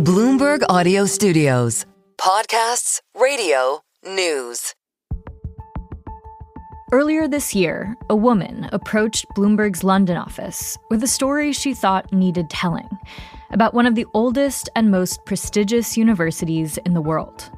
Bloomberg Audio Studios. Podcasts, radio, news. Earlier this year, a woman approached Bloomberg's London office with a story she thought needed telling about one of the oldest and most prestigious universities in the world.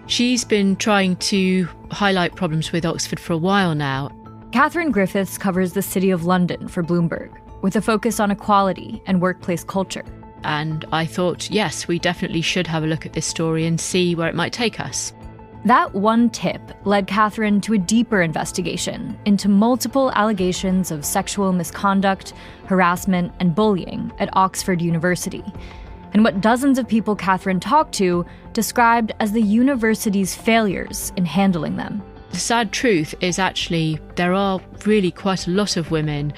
She's been trying to highlight problems with Oxford for a while now. Katherine Griffiths covers the City of London for Bloomberg, with a focus on equality and workplace culture. And I thought, yes, we definitely should have a look at this story and see where it might take us. That one tip led Katherine to a deeper investigation into multiple allegations of sexual misconduct, harassment, and bullying at Oxford University, and what dozens of people Katherine talked to described as the university's failures in handling them. The sad truth is actually there are really quite a lot of women,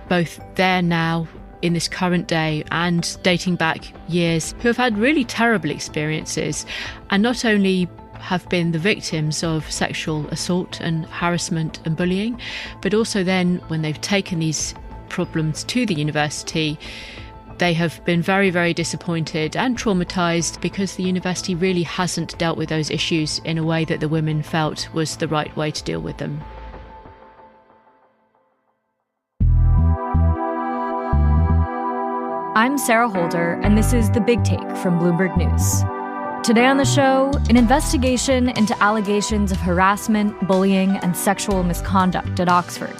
both there now in this current day and dating back years, who have had really terrible experiences and not only have been the victims of sexual assault and harassment and bullying, but also then when they've taken these problems to the university, they have been very, very disappointed and traumatised because the university really hasn't dealt with those issues in a way that the women felt was the right way to deal with them. I'm Sarah Holder, and this is The Big Take from Bloomberg News. Today on the show, an investigation into allegations of harassment, bullying, and sexual misconduct at Oxford,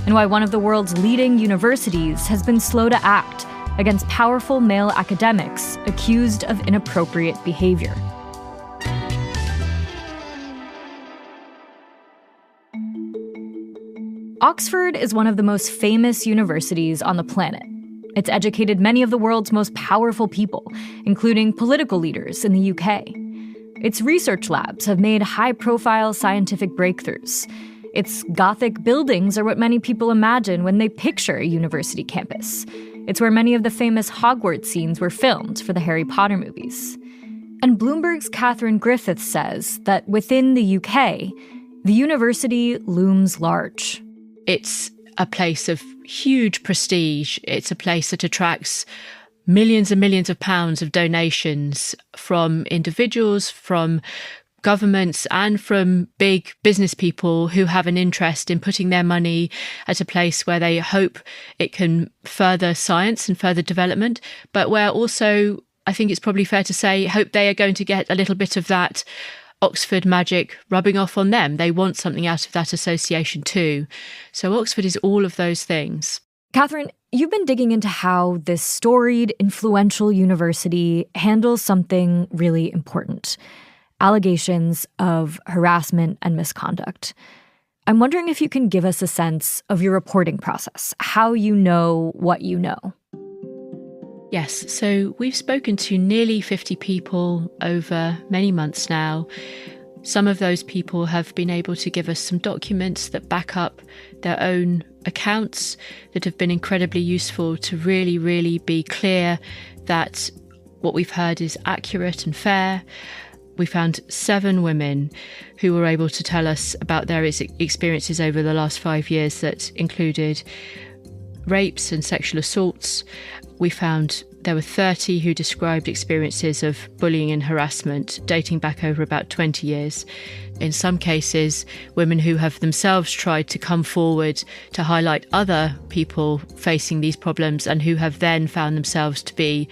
and why one of the world's leading universities has been slow to act against powerful male academics accused of inappropriate behavior. Oxford is one of the most famous universities on the planet. It's educated many of the world's most powerful people, including political leaders in the UK. Its research labs have made high-profile scientific breakthroughs. Its Gothic buildings are what many people imagine when they picture a university campus. It's where many of the famous Hogwarts scenes were filmed for the Harry Potter movies. And Bloomberg's Katherine Griffiths says that within the UK, the university looms large. It's a place of huge prestige. It's a place that attracts millions and millions of pounds of donations from individuals, from governments, and from big business people who have an interest in putting their money at a place where they hope it can further science and further development, but where also, I think it's probably fair to say, hope they are going to get a little bit of that Oxford magic rubbing off on them. They want something out of that association too. So Oxford is all of those things. Katherine, you've been digging into how this storied, influential university handles something really important: allegations of harassment and misconduct. I'm wondering if you can give us a sense of your reporting process, how you know what you know. Yes, so we've spoken to nearly 50 people over many months now. Some of those people have been able to give us some documents that back up their own accounts that have been incredibly useful to really, really be clear that what we've heard is accurate and fair. We found 7 women who were able to tell us about their experiences over the last 5 years that included rapes and sexual assaults. We found there were 30 who described experiences of bullying and harassment dating back over about 20 years. In some cases, women who have themselves tried to come forward to highlight other people facing these problems and who have then found themselves to be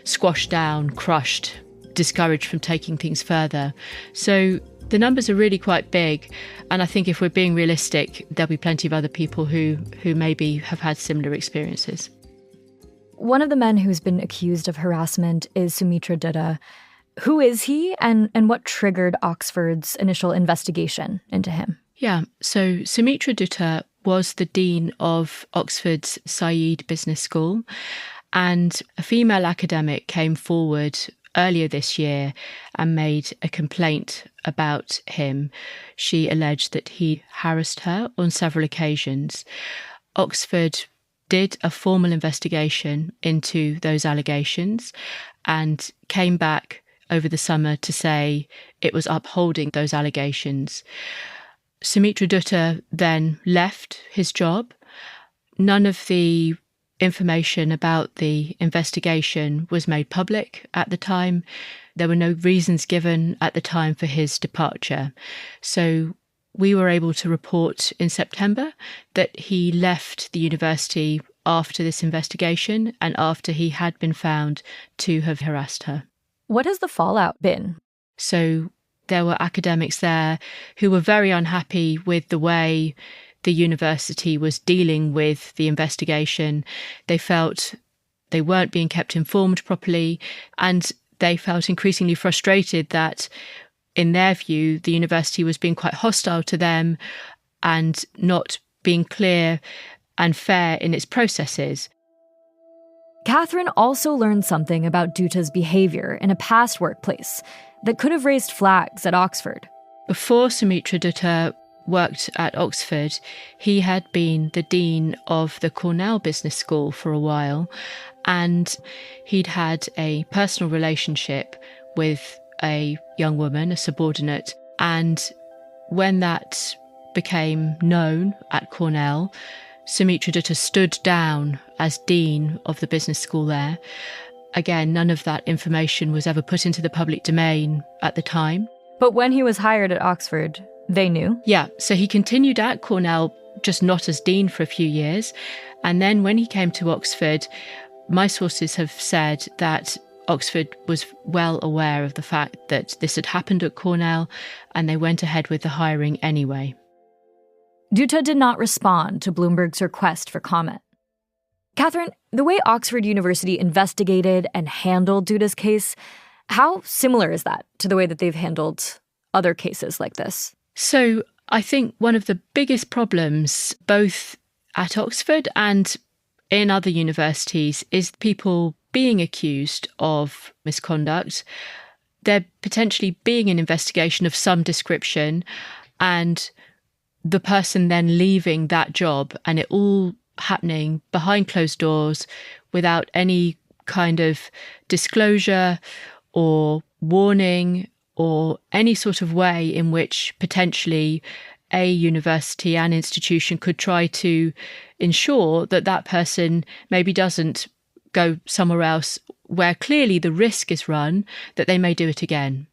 squashed down, crushed, discouraged from taking things further. So the numbers are really quite big, and I think if we're being realistic, there'll be plenty of other people who maybe have had similar experiences. One of the men who's been accused of harassment is Sumitra Dutta. Who is he, and what triggered Oxford's initial investigation into him? Yeah, so Sumitra Dutta was the dean of Oxford's Said Business School, and a female academic came forward earlier this year and made a complaint about him. She alleged that he harassed her on several occasions. Oxford did a formal investigation into those allegations and came back over the summer to say it was upholding those allegations. Sumitra Dutta then left his job. None of the information about the investigation was made public at the time. There were no reasons given at the time for his departure. So we were able to report in September that he left the university after this investigation and after he had been found to have harassed her. What has the fallout been? So there were academics there who were very unhappy with the way the university was dealing with the investigation. They felt they weren't being kept informed properly, and they felt increasingly frustrated that, in their view, the university was being quite hostile to them and not being clear and fair in its processes. Katherine also learned something about Dutta's behavior in a past workplace that could have raised flags at Oxford. Before Sumitra Dutta worked at Oxford, he had been the dean of the Cornell Business School for a while, and he'd had a personal relationship with a young woman, a subordinate, and when that became known at Cornell, Sumitra Dutta stood down as dean of the business school there. Again, none of that information was ever put into the public domain at the time. But when he was hired at Oxford, they knew? Yeah, so he continued at Cornell, just not as dean, for a few years. And then when he came to Oxford, my sources have said that Oxford was well aware of the fact that this had happened at Cornell, and they went ahead with the hiring anyway. Dutta did not respond to Bloomberg's request for comment. Katherine, the way Oxford University investigated and handled Dutta's case, how similar is that to the way that they've handled other cases like this? So I think one of the biggest problems, both at Oxford and in other universities, is people being accused of misconduct, there potentially being an investigation of some description, and the person then leaving that job, and it all happening behind closed doors without any kind of disclosure or warning or any sort of way in which potentially a university and institution could try to ensure that that person maybe doesn't go somewhere else where clearly the risk is run that they may do it again.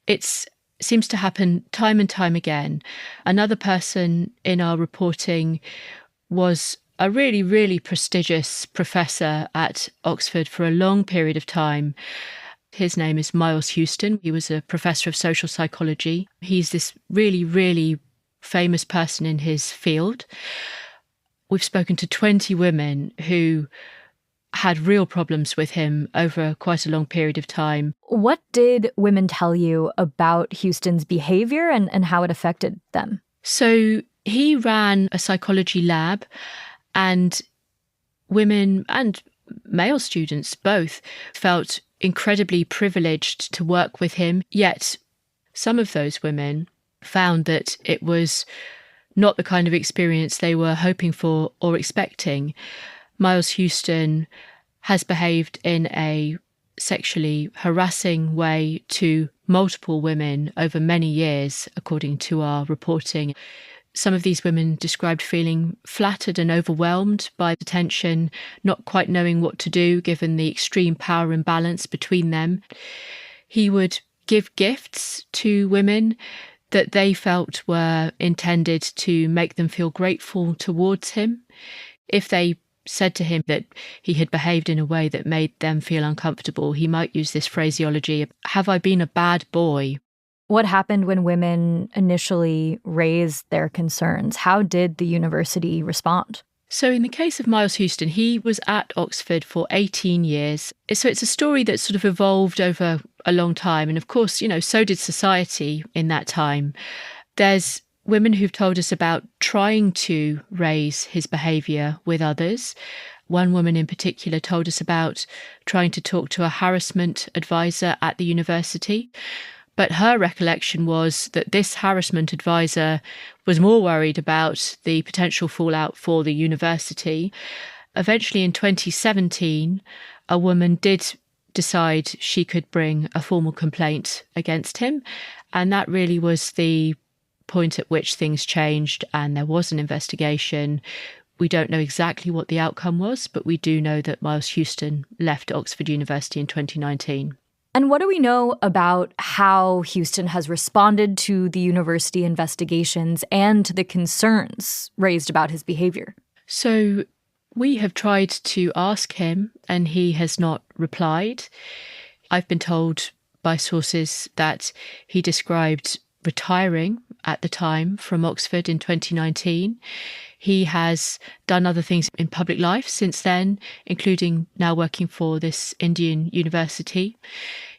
It seems to happen time and time again. Another person in our reporting was a really, really prestigious professor at Oxford for a long period of time. His name is Miles Houston. He was a professor of social psychology. He's this really, really famous person in his field. We've spoken to 20 women who had real problems with him over quite a long period of time. What did women tell you about Houston's behavior and how it affected them? So he ran a psychology lab, and women and male students both felt incredibly privileged to work with him. Yet some of those women found that it was not the kind of experience they were hoping for or expecting. Miles Houston has behaved in a sexually harassing way to multiple women over many years, according to our reporting. Some of these women described feeling flattered and overwhelmed by the tension, not quite knowing what to do given the extreme power imbalance between them. He would give gifts to women that they felt were intended to make them feel grateful towards him. If they said to him that he had behaved in a way that made them feel uncomfortable, he might use this phraseology, "Have I been a bad boy?" What happened when women initially raised their concerns? How did the university respond? So in the case of Miles Houston, he was at Oxford for 18 years. So it's a story that sort of evolved over a long time. And of course, so did society in that time. There's women who've told us about trying to raise his behaviour with others. One woman in particular told us about trying to talk to a harassment advisor at the university. But her recollection was that this harassment advisor was more worried about the potential fallout for the university. Eventually in 2017, a woman did decide she could bring a formal complaint against him. And that really was the point at which things changed, and there was an investigation We don't know exactly what the outcome was, but we do know that Miles Houston left Oxford University in 2019. And what do we know about how Houston has responded to the university investigations and to the concerns raised about his behavior? So we have tried to ask him, and he has not replied. I've been told by sources that he described retiring at the time from Oxford in 2019. He has done other things in public life since then, including now working for this Indian university.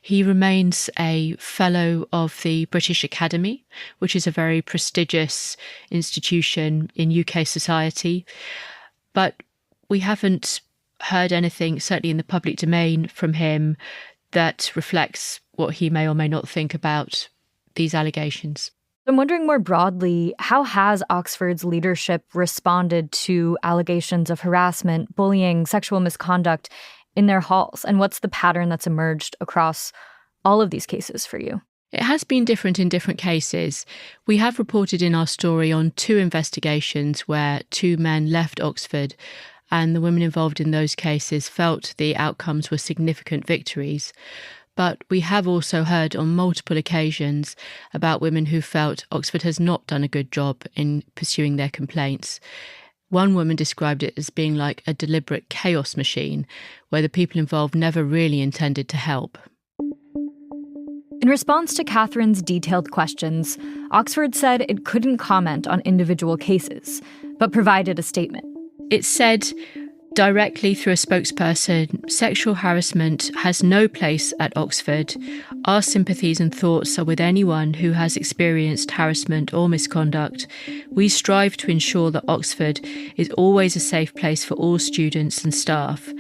He remains a fellow of the British Academy, which is a very prestigious institution in UK society. But we haven't heard anything, certainly in the public domain, from him that reflects what he may or may not think about these allegations. I'm wondering more broadly, how has Oxford's leadership responded to allegations of harassment, bullying, sexual misconduct in their halls? And what's the pattern that's emerged across all of these cases for you? It has been different in different cases. We have reported in our story on 2 investigations where 2 men left Oxford, and the women involved in those cases felt the outcomes were significant victories. But we have also heard on multiple occasions about women who felt Oxford has not done a good job in pursuing their complaints. One woman described it as being like a deliberate chaos machine, where the people involved never really intended to help. In response to Katherine's detailed questions, Oxford said it couldn't comment on individual cases, but provided a statement. It said directly through a spokesperson, sexual harassment has no place at Oxford. Our sympathies and thoughts are with anyone who has experienced harassment or misconduct. We strive to ensure that Oxford is always a safe place for all students and staff.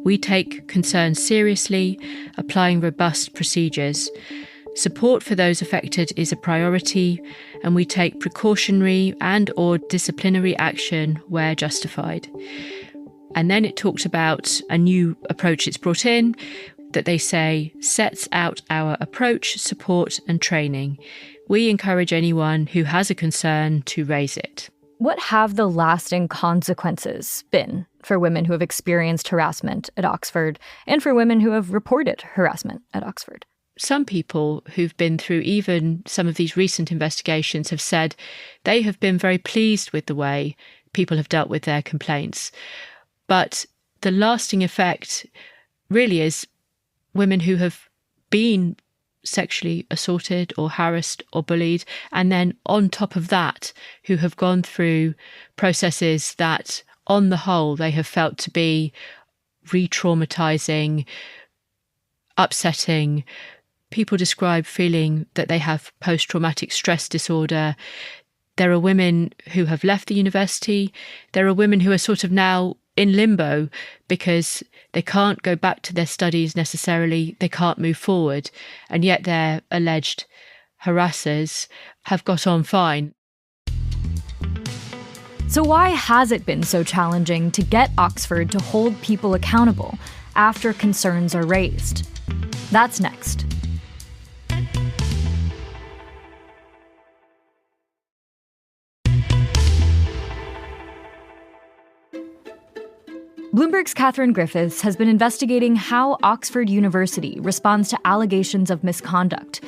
We take concerns seriously, applying robust procedures. Support for those affected is a priority, and we take precautionary and/or disciplinary action where justified. And then it talked about a new approach it's brought in that they say sets out our approach, support and training. We encourage anyone who has a concern to raise it. What have the lasting consequences been for women who have experienced harassment at Oxford and for women who have reported harassment at Oxford? Some people who've been through even some of these recent investigations have said they have been very pleased with the way people have dealt with their complaints. But the lasting effect really is women who have been sexually assaulted or harassed or bullied, and then on top of that, who have gone through processes that, on the whole, they have felt to be re-traumatizing, upsetting. People describe feeling that they have post-traumatic stress disorder. There are women who have left the university. There are women who are sort of now in limbo because they can't go back to their studies necessarily, they can't move forward, and yet their alleged harassers have got on fine. So why has it been so challenging to get Oxford to hold people accountable after concerns are raised? That's next. Bloomberg's Katherine Griffiths has been investigating how Oxford University responds to allegations of misconduct.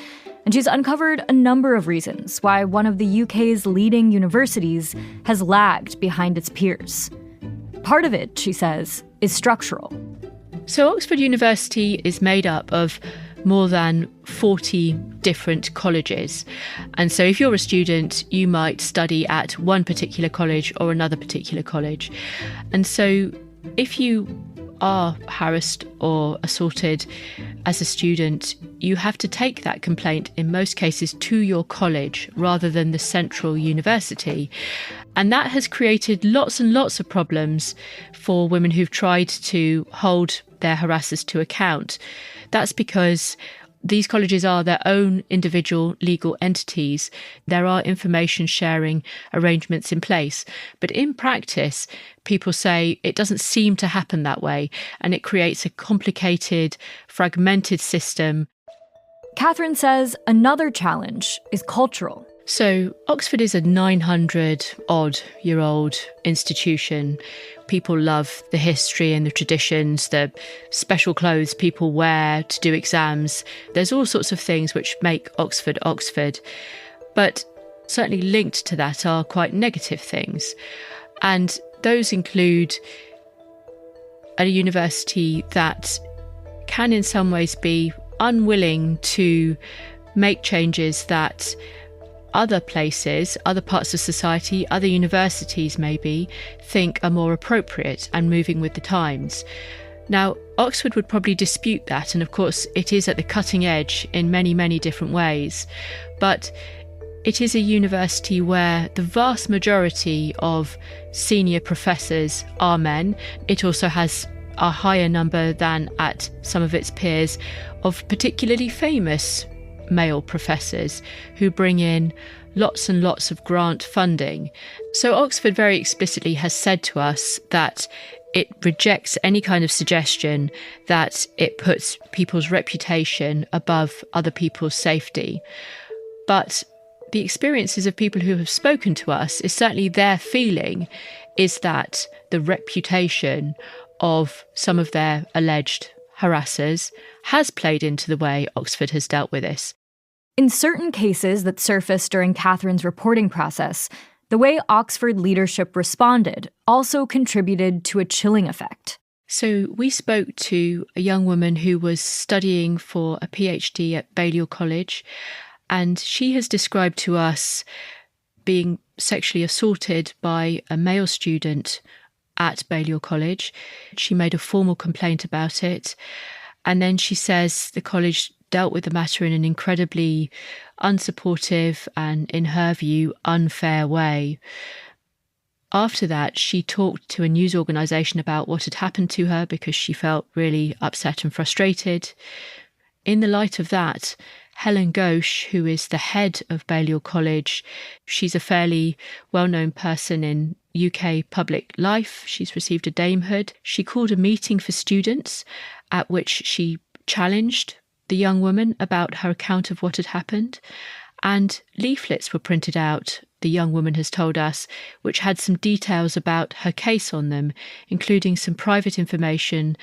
And she's uncovered a number of reasons why one of the UK's leading universities has lagged behind its peers. Part of it, she says, is structural. So Oxford University is made up of more than 40 different colleges. And so if you're a student, you might study at one particular college or another particular college. And so if you are harassed or assaulted as a student, you have to take that complaint in most cases to your college rather than the central university. And that has created lots and lots of problems for women who've tried to hold their harassers to account. That's because these colleges are their own individual legal entities. There are information sharing arrangements in place. But in practice, people say it doesn't seem to happen that way, and it creates a complicated, fragmented system. Katherine says another challenge is cultural. So Oxford is a 900-odd-year-old institution. People love the history and the traditions, the special clothes people wear to do exams. There's all sorts of things which make Oxford Oxford. But certainly linked to that are quite negative things. And those include a university that can in some ways be unwilling to make changes that other places, other parts of society, other universities maybe, think are more appropriate and moving with the times. Now, Oxford would probably dispute that, and of course it is at the cutting edge in many, many different ways. But it is a university where the vast majority of senior professors are men. It also has a higher number than at some of its peers of particularly famous male professors who bring in lots and lots of grant funding. So Oxford very explicitly has said to us that it rejects any kind of suggestion that it puts people's reputation above other people's safety. But the experiences of people who have spoken to us is certainly their feeling is that the reputation of some of their alleged harassers has played into the way Oxford has dealt with this. In certain cases that surfaced during Katherine's reporting process, the way Oxford leadership responded also contributed to a chilling effect. So we spoke to a young woman who was studying for a PhD at Balliol College, and she has described to us being sexually assaulted by a male student at Balliol College. She made a formal complaint about it, and then she says the college dealt with the matter in an incredibly unsupportive and, in her view, unfair way. After that, she talked to a news organisation about what had happened to her because she felt really upset and frustrated. In the light of that, Helen Ghosh, who is the head of Balliol College, she's a fairly well-known person in UK public life. She's received a damehood. She called a meeting for students at which she challenged the young woman about her account of what had happened, and leaflets were printed out, the young woman has told us, which had some details about her case on them, including some private information,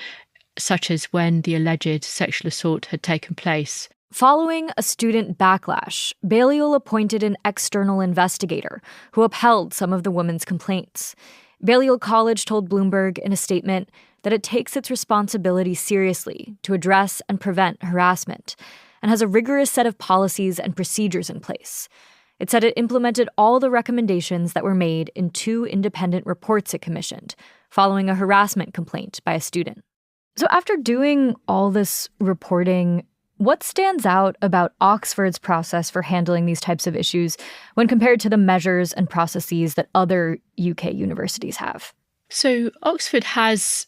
such as when the alleged sexual assault had taken place. Following a student backlash, Balliol appointed an external investigator who upheld some of the woman's complaints. Balliol College told Bloomberg in a statement that it takes its responsibility seriously to address and prevent harassment and has a rigorous set of policies and procedures in place. It said it implemented all the recommendations that were made in 2 independent reports it commissioned, following a harassment complaint by a student. So after doing all this reporting, what stands out about Oxford's process for handling these types of issues when compared to the measures and processes that other UK universities have? So Oxford has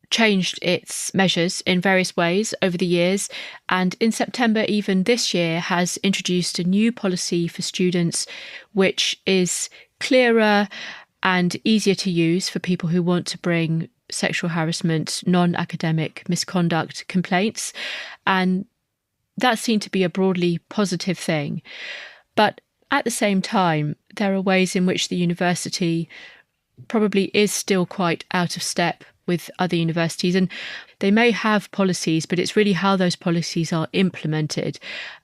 changed its measures in various ways over the years, and in September even this year has introduced a new policy for students which is clearer and easier to use for people who want to bring sexual harassment, non-academic misconduct complaints, and that seemed to be a broadly positive thing. But at the same time, there are ways in which the university probably is still quite out of step with other universities, and they may have policies, but it's really how those policies are implemented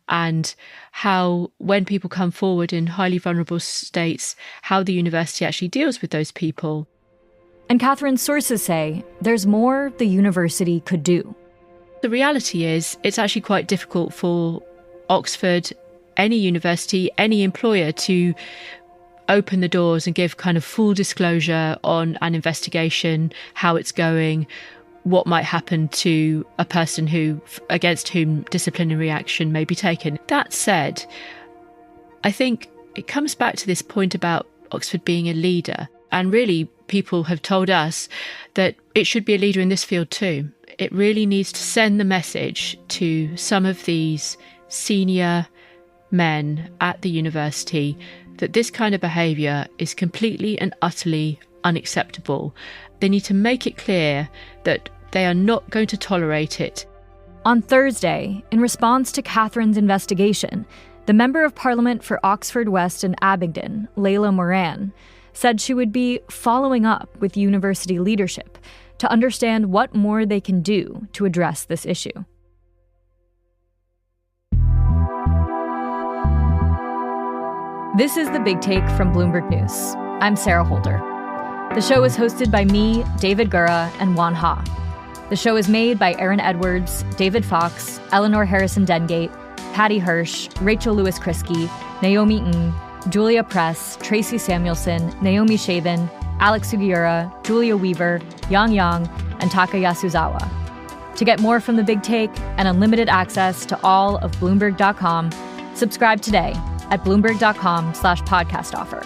and how, when people come forward in highly vulnerable states, how the university actually deals with those people. And Katherine's sources say there's more the university could do. The reality is it's actually quite difficult for Oxford, any university, any employer to open the doors and give kind of full disclosure on an investigation, how it's going, what might happen to a person against whom disciplinary action may be taken. That said, I think it comes back to this point about Oxford being a leader. And really, people have told us that it should be a leader in this field too. It really needs to send the message to some of these senior men at the university that this kind of behaviour is completely and utterly unacceptable. They need to make it clear that they are not going to tolerate it. On Thursday, in response to Katherine's investigation, The Member of Parliament for Oxford West and Abingdon, Layla Moran, said she would be following up with university leadership to understand what more they can do to address this issue. This is The Big Take from Bloomberg News. I'm Sarah Holder. The show is hosted by me, David Gura, and Juan Ha. The show is made by Aaron Edwards, David Fox, Eleanor Harrison Dengate, Patty Hirsch, Rachel Lewis-Krisky, Naomi Ng, Julia Press, Tracy Samuelson, Naomi Shavin, Alex Sugiura, Julia Weaver, Yang Yang, and Taka Yasuzawa. To get more from The Big Take and unlimited access to all of Bloomberg.com, subscribe today at Bloomberg.com/podcast offer.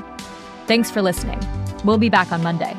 Thanks for listening. We'll be back on Monday.